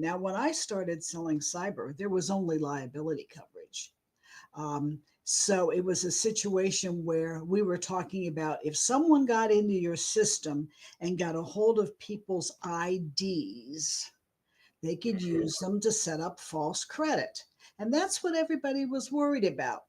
Now, when I started selling cyber, there was only liability coverage. So it was a situation where we were talking about if someone got into your system and got a hold of people's IDs, they could use them to set up false credit. And that's what everybody was worried about.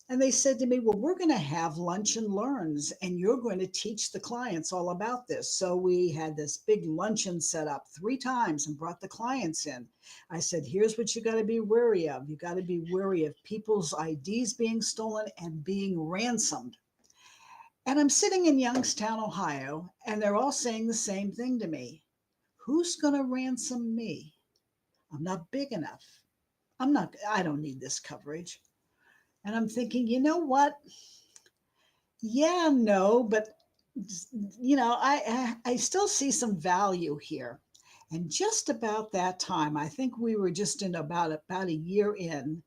And they said to me, well, we're going to have lunch and learns, and you're going to teach the clients all about this. So we had this big luncheon set up 3 times and brought the clients in. I said, here's what you got to be wary of. You got to be wary of people's IDs being stolen and being ransomed. And I'm sitting in Youngstown, Ohio, and they're all saying the same thing to me. Who's going to ransom me? I'm not big enough. I don't need this coverage. And I'm thinking, you know what? Yeah, no, but I still see some value here. And just about that time, I think we were just in about a year in,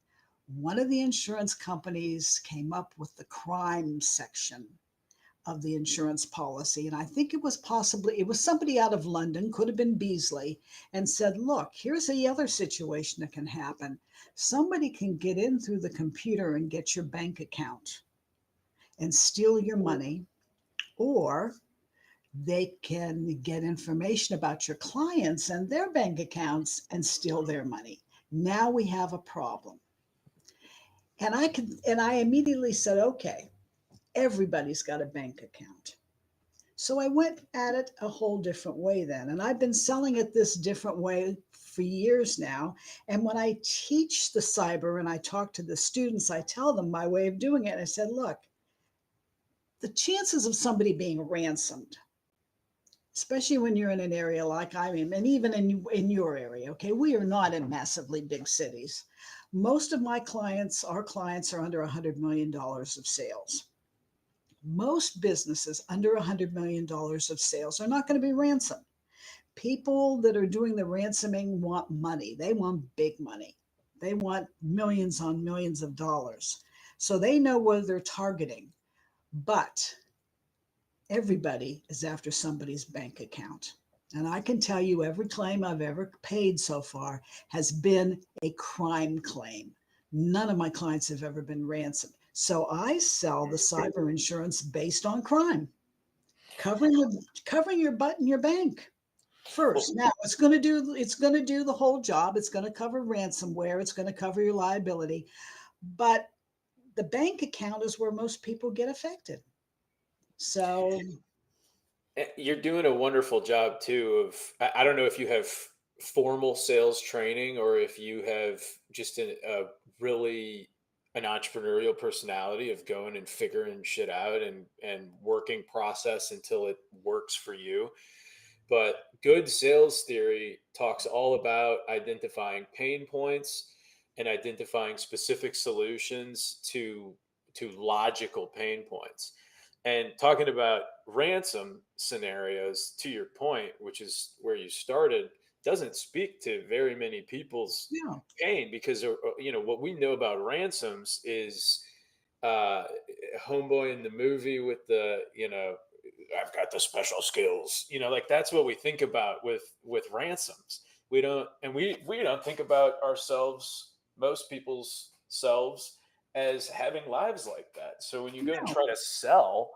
one of the insurance companies came up with the crime section of the insurance policy. And I think it was somebody out of London, could have been Beasley, and said, look, here's the other situation that can happen. Somebody can get in through the computer and get your bank account and steal your money, or they can get information about your clients and their bank accounts and steal their money. Now we have a problem. And I immediately said, okay, everybody's got a bank account. So I went at it a whole different way then. And I've been selling it this different way for years now. And when I teach the cyber and I talk to the students, I tell them my way of doing it. I said, look, the chances of somebody being ransomed, especially when you're in an area like I am, and even in your area, okay, we are not in massively big cities. Most of our clients are under $100 million of sales. Most businesses under $100 million of sales are not going to be ransomed. People that are doing the ransoming want money. They want big money. They want millions on millions of dollars. So they know what they're targeting. But everybody is after somebody's bank account. And I can tell you every claim I've ever paid so far has been a crime claim. None of my clients have ever been ransomed. So I sell the cyber insurance based on crime, covering your butt in your bank first. Now it's going to do the whole job. It's going to cover ransomware. It's going to cover your liability, but the bank account is where most people get affected. So you're doing a wonderful job too of, I don't know if you have formal sales training or if you have just a really an entrepreneurial personality of going and figuring shit out and working process until it works for you. But good sales theory talks all about identifying pain points and identifying specific solutions to logical pain points. And talking about ransom scenarios, to your point, which is where you started, doesn't speak to very many people's yeah, pain because what we know about ransoms is uh, homeboy in the movie with the I've got the special skills, like that's what we think about with ransoms. We don't think about ourselves, most people's selves, as having lives like that. So when you go and no, try to sell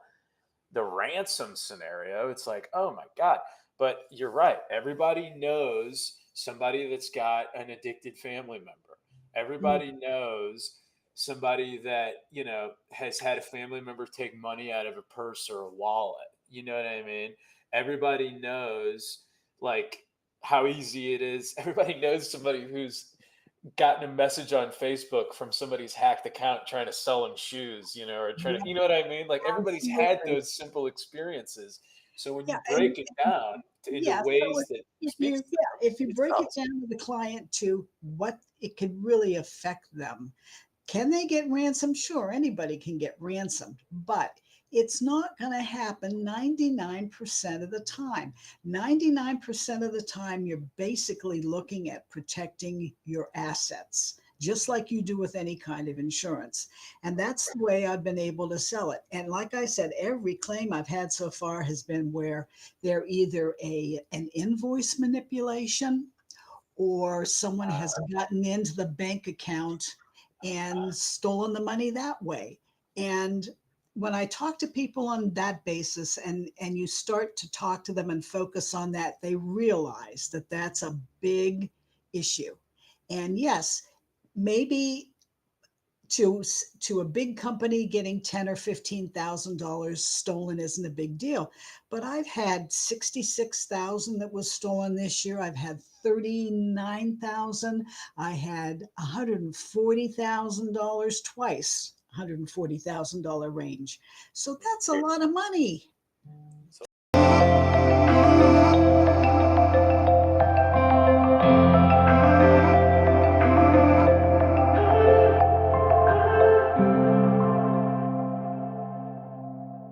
the ransom scenario, it's like, oh my God. But you're right. Everybody knows somebody that's got an addicted family member. Everybody knows somebody that, has had a family member take money out of a purse or a wallet. You know what I mean? Everybody knows like how easy it is. Everybody knows somebody who's gotten a message on Facebook from somebody's hacked account trying to sell them shoes, or trying to, yeah, you know what I mean? Like everybody's had absolutely. those simple experiences. So when Yeah, you break it down into yeah. So ways that speaks to them, if you it's break tough. it down to the client to what it could really affect them, can they get ransomed? Sure, anybody can get ransomed, but it's not going to happen 99% of the time. 99% of the time, you're basically looking at protecting your assets, just like you do with any kind of insurance. And that's the way I've been able to sell it. And like I said, every claim I've had so far has been where they're either an invoice manipulation or someone has gotten into the bank account and stolen the money that way. And when I talk to people on that basis, and you start to talk to them and focus on that, they realize that that's a big issue. And yes, maybe to a big company, getting 10 or $15,000 stolen isn't a big deal. But I've had 66,000 that was stolen this year. I've had 39,000. I had $140,000 twice, $140,000 range. So that's a lot of money.